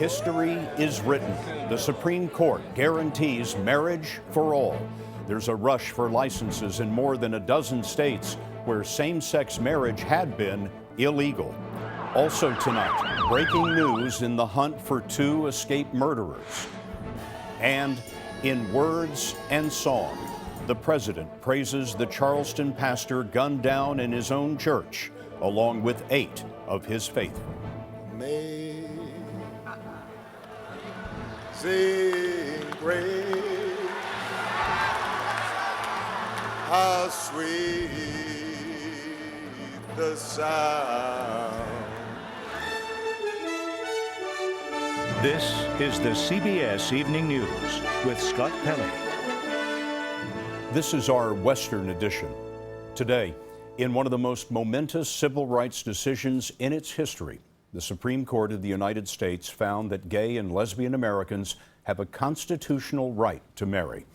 History is written. The Supreme Court guarantees marriage for all. There's a rush for licenses in more than a dozen states where same-sex marriage had been illegal. Also tonight, breaking news in the hunt for 2 escaped murderers. And in words and song, the president praises the Charleston pastor gunned down in his own church, along with 8 of his faithful. Amazing grace, how sweet the sound. This is the CBS Evening News with Scott Pelley. This is our Western edition. Today, in one of the most momentous civil rights decisions in its history, the Supreme Court of the United States found that gay and lesbian Americans have a constitutional right to marry.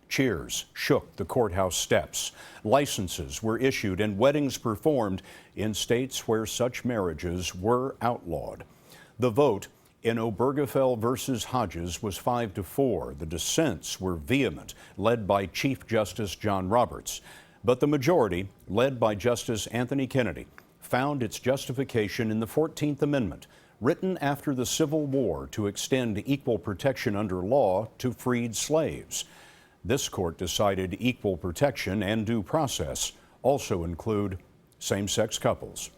Cheers shook the courthouse steps. Licenses were issued and weddings performed in states where such marriages were outlawed. The vote in Obergefell versus Hodges was 5-4. The dissents were vehement, led by Chief Justice John Roberts. But the majority, led by Justice Anthony Kennedy, found its justification in the 14th Amendment, written after the Civil War to extend equal protection under law to freed slaves. This court decided equal protection and due process also include same-sex couples.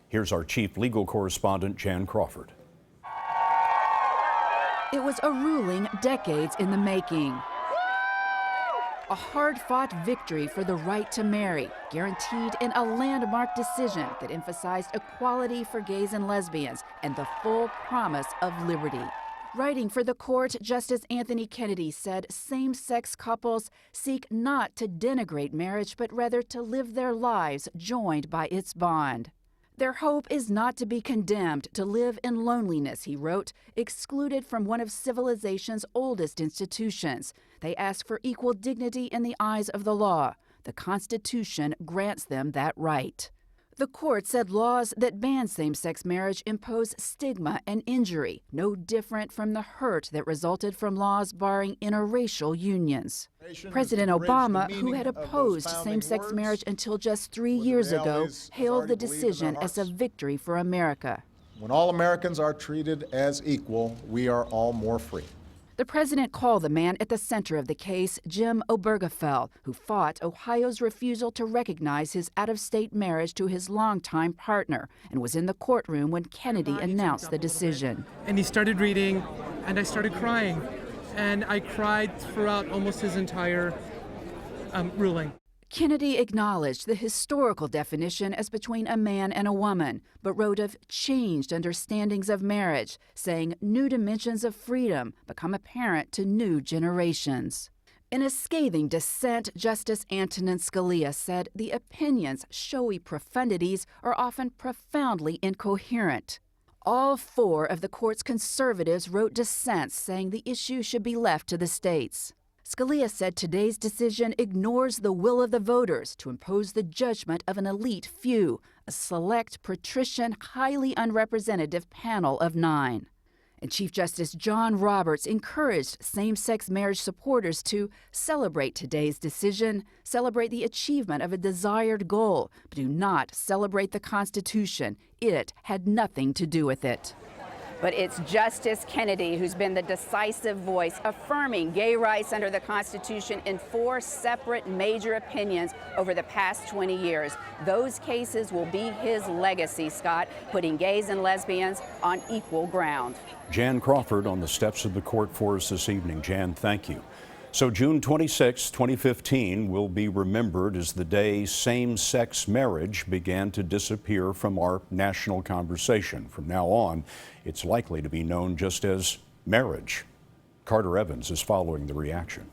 Here's our chief legal correspondent, Jan Crawford. It was a ruling decades in the making. A hard-fought victory for the right to marry, guaranteed in a landmark decision that emphasized equality for gays and lesbians and the full promise of liberty. Writing for the court, Justice Anthony Kennedy said same-sex couples seek not to denigrate marriage, but rather to live their lives joined by its bond. Their hope is not to be condemned to live in loneliness, he wrote, excluded from one of civilization's oldest institutions. They ask for equal dignity in the eyes of the law. The Constitution grants them that right. The court said laws that ban same-sex marriage impose stigma and injury, no different from the hurt that resulted from laws barring interracial unions. President Obama, who had opposed same-sex marriage until just 3 years ago, hailed the decision as a victory for America. When all Americans are treated as equal, we are all more free. The president called the man at the center of the case Jim Obergefell, who fought Ohio's refusal to recognize his out-of-state marriage to his longtime partner and was in the courtroom when Kennedy announced the decision. And he started reading, and I started crying. And I cried throughout almost his entire ruling. Kennedy acknowledged the historical definition as between a man and a woman, but wrote of changed understandings of marriage, saying new dimensions of freedom become apparent to new generations. In a scathing dissent, Justice Antonin Scalia said the opinion's showy profundities are often profoundly incoherent. All 4 of the court's conservatives wrote dissents saying the issue should be left to the states. Scalia said today's decision ignores the will of the voters to impose the judgment of an elite few, a select, patrician, highly unrepresentative panel of 9. And Chief Justice John Roberts encouraged same-sex marriage supporters to celebrate today's decision, celebrate the achievement of a desired goal, but do not celebrate the Constitution. It had nothing to do with it. But it's Justice Kennedy who's been the decisive voice affirming gay rights under the Constitution in 4 separate major opinions over the past 20 years. Those cases will be his legacy, Scott, putting gays and lesbians on equal ground. Jan Crawford on the steps of the court for us this evening. Jan, thank you. So June 26, 2015 will be remembered as the day same-sex marriage began to disappear from our national conversation. From now on, it's likely to be known just as marriage. Carter Evans is following the reaction.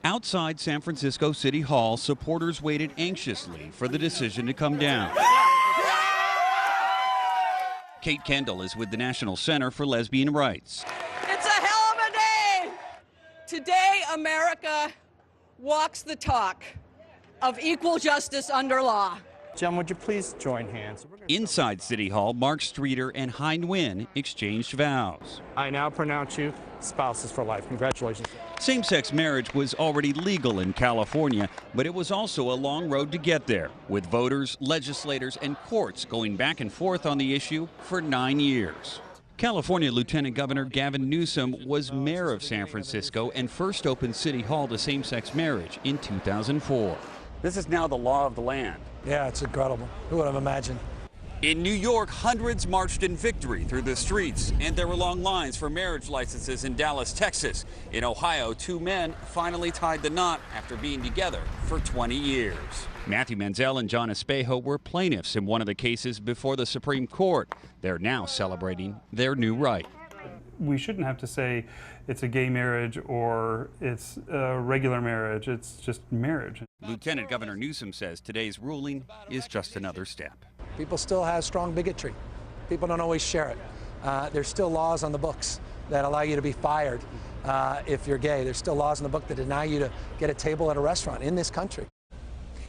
Outside San Francisco City Hall, supporters waited anxiously for the decision to come down. Kate Kendall is with the National Center for Lesbian Rights. It's a hell of a day! Today, America walks the talk of equal justice under law. Gentlemen, would you please join hands? Inside City Hall, Mark Streeter and Hein Nguyen exchanged vows. I now pronounce you spouses for life. Congratulations. Same-sex marriage was already legal in California, but it was also a long road to get there, with voters, legislators, and courts going back and forth on the issue for 9 years. California Lieutenant Governor Gavin Newsom was mayor of San Francisco and first opened City Hall to same-sex marriage in 2004. This is now the law of the land. Yeah, it's incredible. Who would have imagined? In New York, hundreds marched in victory through the streets, and there were long lines for marriage licenses in Dallas, Texas. In Ohio, 2 men finally tied the knot after being together for 20 years. Matthew Manziel and John Espejo were plaintiffs in one of the cases before the Supreme Court. They're now celebrating their new right. We shouldn't have to say it's a gay marriage or it's a regular marriage. It's just marriage. Lieutenant Governor Newsom says today's ruling is just another step. People still have strong bigotry. People don't always share it. There's still laws on the books that allow you to be fired if you're gay. There's still laws in the book that deny you to get a table at a restaurant in this country.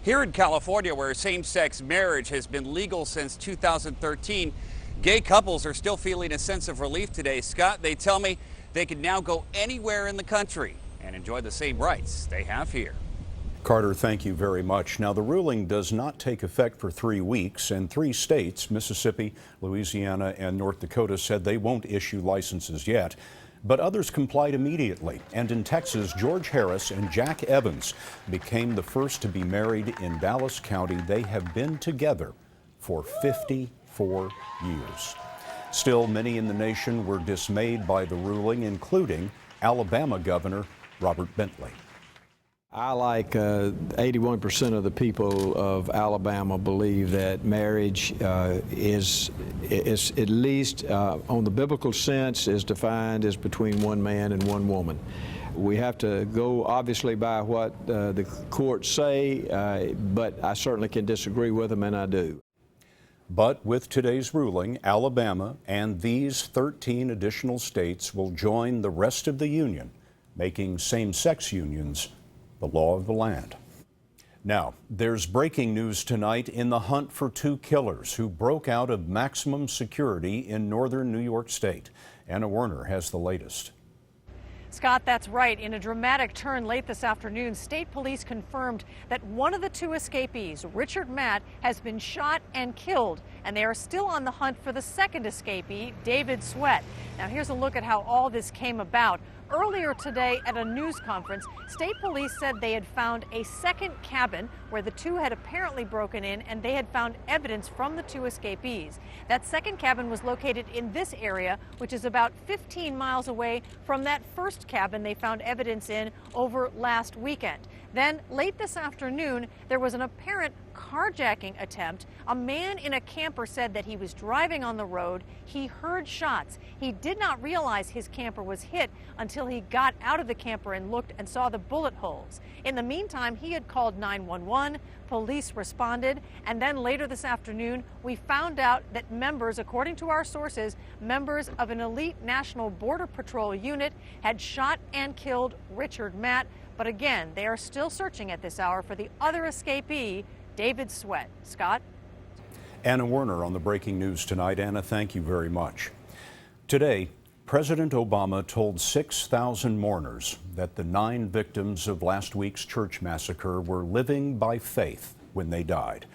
Here in California, where same-sex marriage has been legal since 2013, gay couples are still feeling a sense of relief today. Scott, they tell me they can now go anywhere in the country and enjoy the same rights they have here. Carter, thank you very much. Now, the ruling does not take effect for 3 weeks, and 3 states, Mississippi, Louisiana, and North Dakota, said they won't issue licenses yet. But others complied immediately. And in Texas, George Harris and Jack Evans became the first to be married in Dallas County. They have been together for 54 years. Still, many in the nation were dismayed by the ruling, including Alabama Governor Robert Bentley. I, like 81% of the people of Alabama, believe that marriage is at least on the biblical sense is defined as between one man and one woman. We have to go obviously by what the courts say, but I certainly can disagree with them, and I do. But with today's ruling, Alabama and these 13 additional states will join the rest of the union, making same-sex unions the law of the land. Now, there's breaking news tonight in the hunt for 2 killers who broke out of maximum security in northern New York State. Anna Werner has the latest. Scott, that's right. In a dramatic turn late this afternoon, state police confirmed that one of the 2 escapees, Richard Matt, has been shot and killed, and they are still on the hunt for the second escapee, David Sweat. Now, here's a look at how all this came about. Earlier today at a news conference, state police said they had found a second cabin where the 2 had apparently broken in, and they had found evidence from the 2 escapees. That second cabin was located in this area, which is about 15 miles away from that first cabin they found evidence in over last weekend. Then, late this afternoon, there was an apparent carjacking attempt. A man in a camper said that he was driving on the road. He heard shots. He did not realize his camper was hit until he got out of the camper and looked and saw the bullet holes. In the meantime, he had called 911. Police responded, and then later this afternoon, we found out that members, according to our sources, members of an elite National Border Patrol unit had shot and killed Richard Matt. But again, they are still searching at this hour for the other escapee, David Sweat. Scott? Anna Werner on the breaking news tonight. Anna, thank you very much. Today, President Obama told 6,000 mourners that the 9 victims of last week's church massacre were living by faith when they died.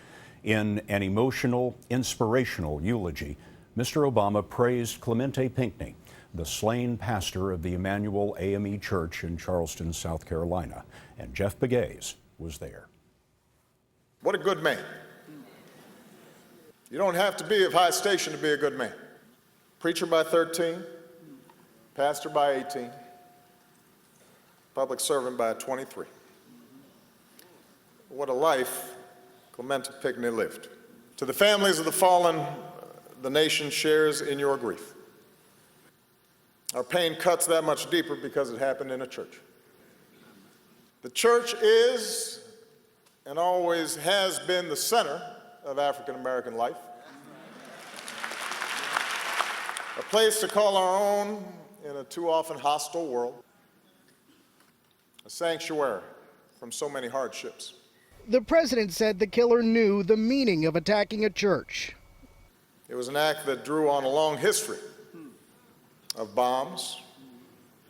In an emotional, inspirational eulogy, Mr. Obama praised Clemente Pinckney, the slain pastor of the Emmanuel AME Church in Charleston, South Carolina. And Jeff Pegues was there. What a good man. You don't have to be of high station to be a good man. Preacher by 13, pastor by 18, public servant by 23. What a life Clemente Pinckney lived. To the families of the fallen, the nation shares in your grief. Our pain cuts that much deeper because it happened in a church. The church is and always has been the center of African American life. A place to call our own in a too often hostile world. A sanctuary from so many hardships. The president said the killer knew the meaning of attacking a church. It was an act that drew on a long history of bombs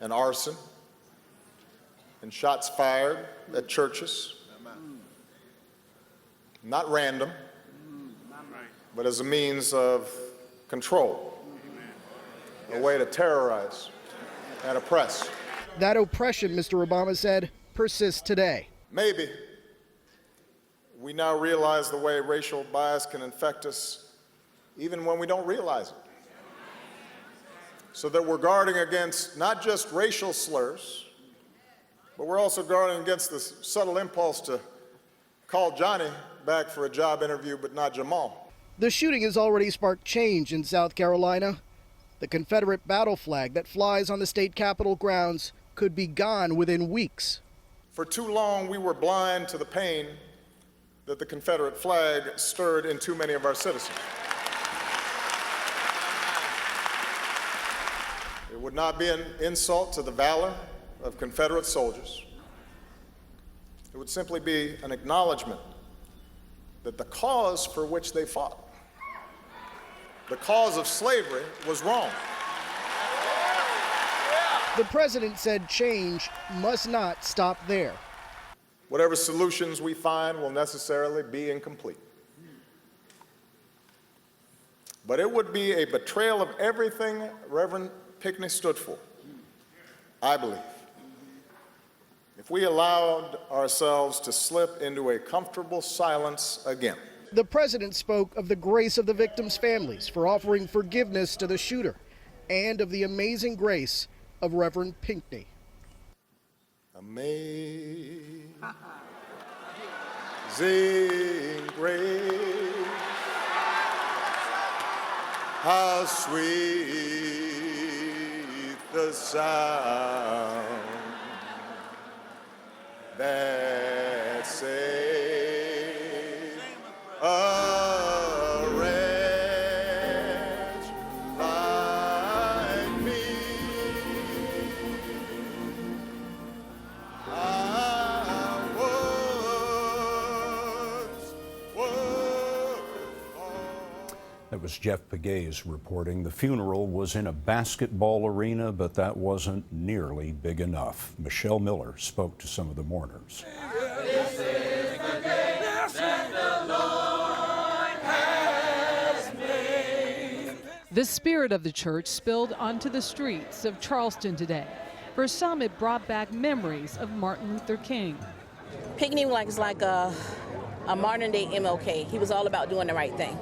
and arson and shots fired at churches. Not random, but as a means of control, a way to terrorize and oppress. That oppression, Mr. Obama said, persists today. Maybe we now realize the way racial bias can infect us even when we don't realize it. So that we're guarding against not just racial slurs, but we're also guarding against the subtle impulse to call Johnny back for a job interview, but not Jamal. The shooting has already sparked change in South Carolina. The Confederate battle flag that flies on the state capitol grounds could be gone within weeks. For too long, we were blind to the pain that the Confederate flag stirred in too many of our citizens. It would not be an insult to the valor of Confederate soldiers. It would simply be an acknowledgement that the cause for which they fought, the cause of slavery, was wrong. The president said change must not stop there. Whatever solutions we find will necessarily be incomplete. But it would be a betrayal of everything Reverend Pinckney stood for, I believe, if we allowed ourselves to slip into a comfortable silence again. The president spoke of the grace of the victims' families for offering forgiveness to the shooter and of the amazing grace of Reverend Pinckney. Amazing grace, how sweet the sound that saved a wretch like me. I was That was Jeff Pegues reporting. The funeral was in a basketball arena, but that wasn't nearly big enough. Michelle Miller spoke to some of the mourners. This is the day that the Lord has made. The spirit of the church spilled onto the streets of Charleston today. For some, it brought back memories of Martin Luther King. Pinckney was like a modern-day MLK. He was all about doing the right thing.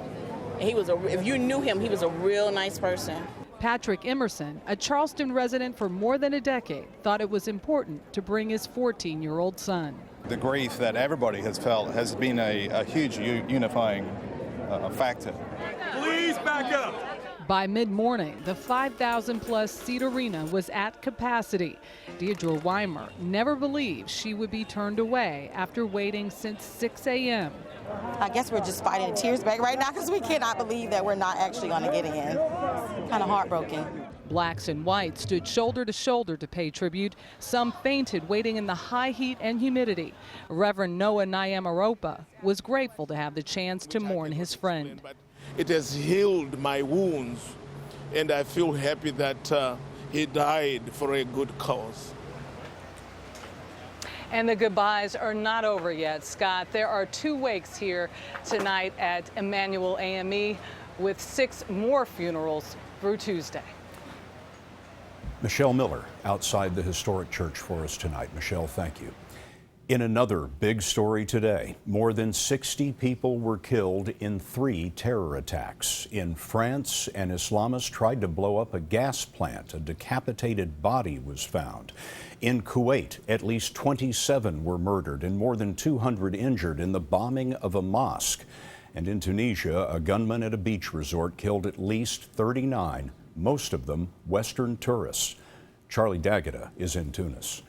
And he was if you knew him, he was a real nice person. Patrick Emerson, a Charleston resident for more than a decade, thought it was important to bring his 14-year-old son. The grief that everybody has felt has been a huge unifying factor. Please back up. By mid-morning, the 5,000-plus seat arena was at capacity. Deidre Weimer never believed she would be turned away after waiting since 6 a.m. I guess we're just fighting tears back right now because we cannot believe that we're not actually going to get in. Kind of heartbroken. Blacks and whites stood shoulder to shoulder to pay tribute. Some fainted waiting in the high heat and humidity. Reverend Noah Nyamaropa was grateful to have the chance to mourn his friend. It has healed my wounds, and I feel happy that he died for a good cause. And the goodbyes are not over yet, Scott. There are 2 wakes here tonight at Emmanuel AME, with 6 more funerals through Tuesday. Michelle Miller outside the historic church for us tonight. Michelle, thank you. In another big story today, more than 60 people were killed in 3 terror attacks. In France, an Islamist tried to blow up a gas plant. A decapitated body was found. In Kuwait, at least 27 were murdered and more than 200 injured in the bombing of a mosque. And in Tunisia, a gunman at a beach resort killed at least 39, most of them Western tourists. Charlie D'Agata is in Tunis.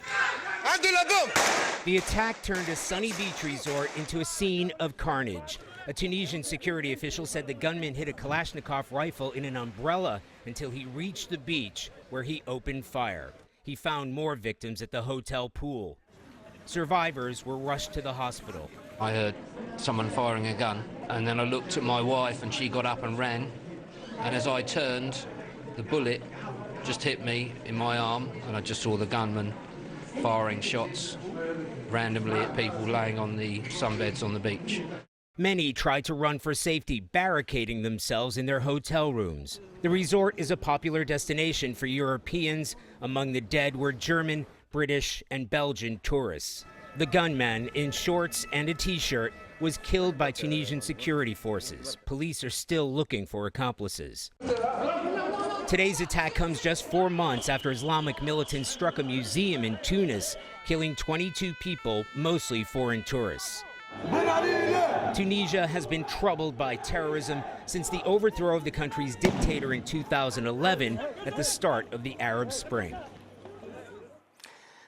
The attack turned a sunny beach resort into a scene of carnage. A Tunisian security official said the gunman hid a Kalashnikov rifle in an umbrella until he reached the beach, where he opened fire. He found more victims at the hotel pool. Survivors were rushed to the hospital. I heard someone firing a gun, and then I looked at my wife and she got up and ran, and as I turned, the bullet just hit me in my arm, and I just saw the gunman firing shots randomly at people laying on the sunbeds on the beach. Many tried to run for safety, barricading themselves in their hotel rooms. The resort is a popular destination for Europeans. Among the dead were German, British, and Belgian tourists. The gunman, in shorts and a t-shirt, was killed by Tunisian security forces. Police are still looking for accomplices. Today's attack comes just 4 months after Islamic militants struck a museum in Tunis, killing 22 people, mostly foreign tourists. Tunisia has been troubled by terrorism since the overthrow of the country's dictator in 2011 at the start of the Arab Spring.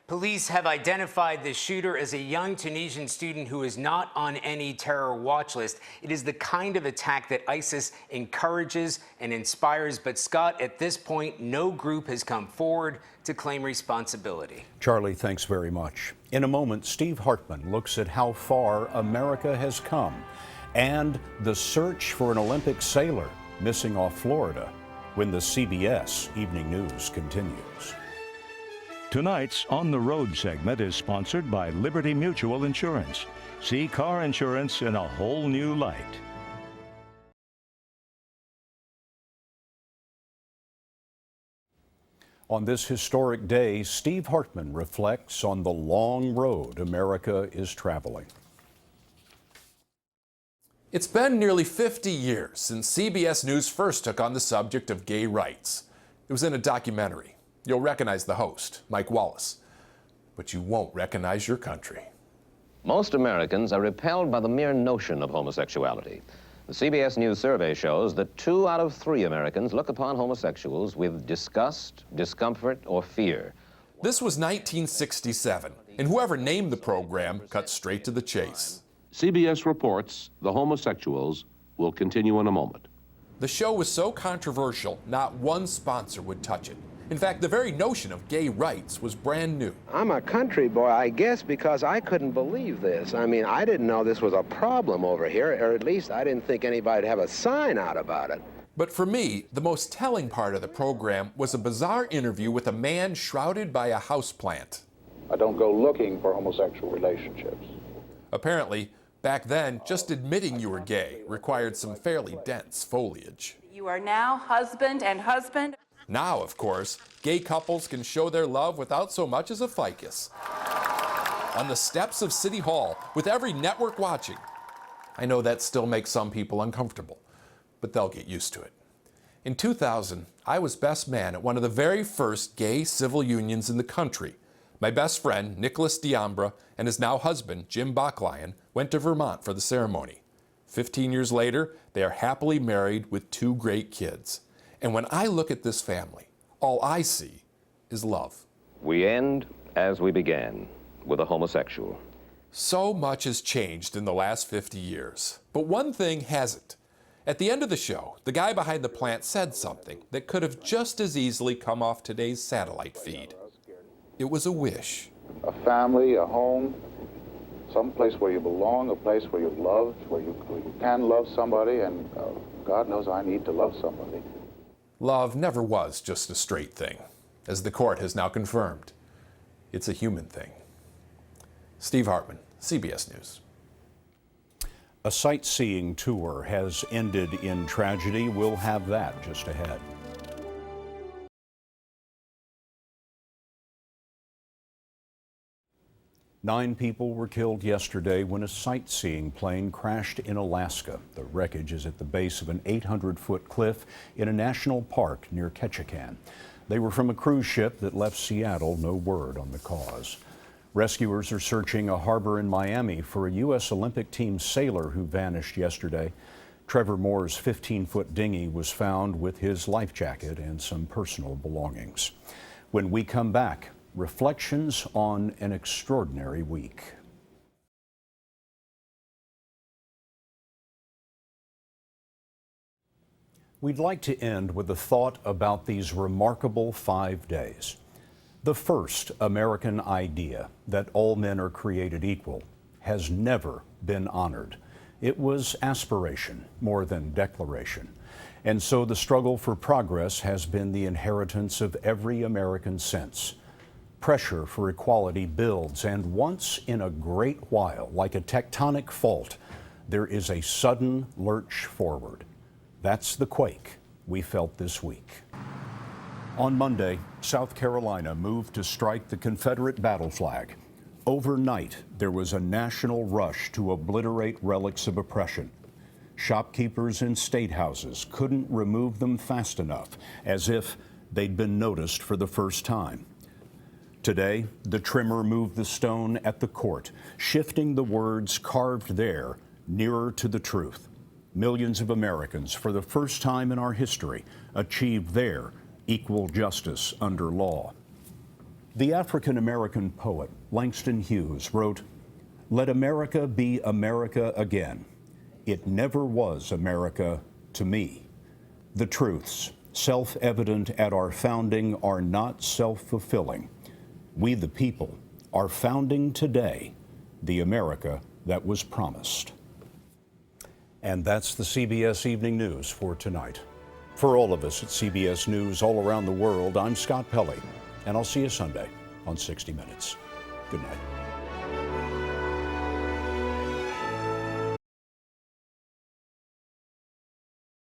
Police have identified the shooter as a young Tunisian student who is not on any terror watch list. It is the kind of attack that ISIS encourages and inspires. But, Scott, at this point, no group has come forward to claim responsibility. Charlie, thanks very much. In a moment, Steve Hartman looks at how far America has come and the search for an Olympic sailor missing off Florida when the CBS Evening News continues. Tonight's On the Road segment is sponsored by Liberty Mutual Insurance. See car insurance in a whole new light. On this historic day, Steve Hartman reflects on the long road America is traveling. It's been nearly 50 years since CBS News first took on the subject of gay rights. It was in a documentary. You'll recognize the host, Mike Wallace, but you won't recognize your country. Most Americans are repelled by the mere notion of homosexuality. The CBS News survey shows that 2 out of 3 Americans look upon homosexuals with disgust, discomfort, or fear. This was 1967, and whoever named the program cut straight to the chase. CBS reports the homosexuals will continue in a moment. The show was so controversial, not one sponsor would touch it. In fact, the very notion of gay rights was brand new. I'm a country boy, I guess, because I couldn't believe this. I mean, I didn't know this was a problem over here, or at least I didn't think anybody'd have a sign out about it. But for me, the most telling part of the program was a bizarre interview with a man shrouded by a houseplant. I don't go looking for homosexual relationships. Apparently, back then, just admitting you were gay required some fairly dense foliage. You are now husband and husband. Now, of course, gay couples can show their love without so much as a ficus. On the steps of City Hall, with every network watching. I know that still makes some people uncomfortable, but they'll get used to it. In 2000, I was best man at one of the very first gay civil unions in the country. My best friend, Nicholas Diambra, and his now husband, Jim Bachlion, went to Vermont for the ceremony. 15 years later, they are happily married with 2 great kids. And when I look at this family, all I see is love. We end as we began, with a homosexual. So much has changed in the last 50 years, but one thing hasn't. At the end of the show, the guy behind the plant said something that could have just as easily come off today's satellite feed. It was a wish. A family, a home, some place where you belong, a place where you're loved, where you can love somebody, and God knows I need to love somebody. Love never was just a straight thing, as the court has now confirmed. It's a human thing. Steve Hartman, CBS News. A sightseeing tour has ended in tragedy. We'll have that just ahead. Nine people were killed yesterday when a sightseeing plane crashed in Alaska. The wreckage is at the base of an 800-foot cliff in a national park near Ketchikan. They were from a cruise ship that left Seattle. No word on the cause. Rescuers are searching a harbor in Miami for a U.S. Olympic team sailor who vanished yesterday. Trevor Moore's 15-foot dinghy was found with his life jacket and some personal belongings. When we come back, reflections on an extraordinary week. We'd like to end with a thought about these remarkable 5 days. The first American idea that all men are created equal has never been honored. It was aspiration more than declaration. And so the struggle for progress has been the inheritance of every American since. Pressure for equality builds, and once in a great while, like a tectonic fault, there is a sudden lurch forward. That's the quake we felt this week. On Monday, South Carolina moved to strike the Confederate battle flag. Overnight, there was a national rush to obliterate relics of oppression. Shopkeepers in state houses couldn't remove them fast enough, as if they'd been noticed for the first time. Today, the trimmer moved the stone at the court, shifting the words carved there nearer to the truth. Millions of Americans, for the first time in our history, achieved their equal justice under law. The African-American poet Langston Hughes wrote, "Let America be America again. It never was America to me. The truths, self-evident at our founding, are not self-fulfilling. We, the people, are founding today the America that was promised." And that's the CBS Evening News for tonight. For all of us at CBS News all around the world, I'm Scott Pelley, and I'll see you Sunday on 60 Minutes. Good night.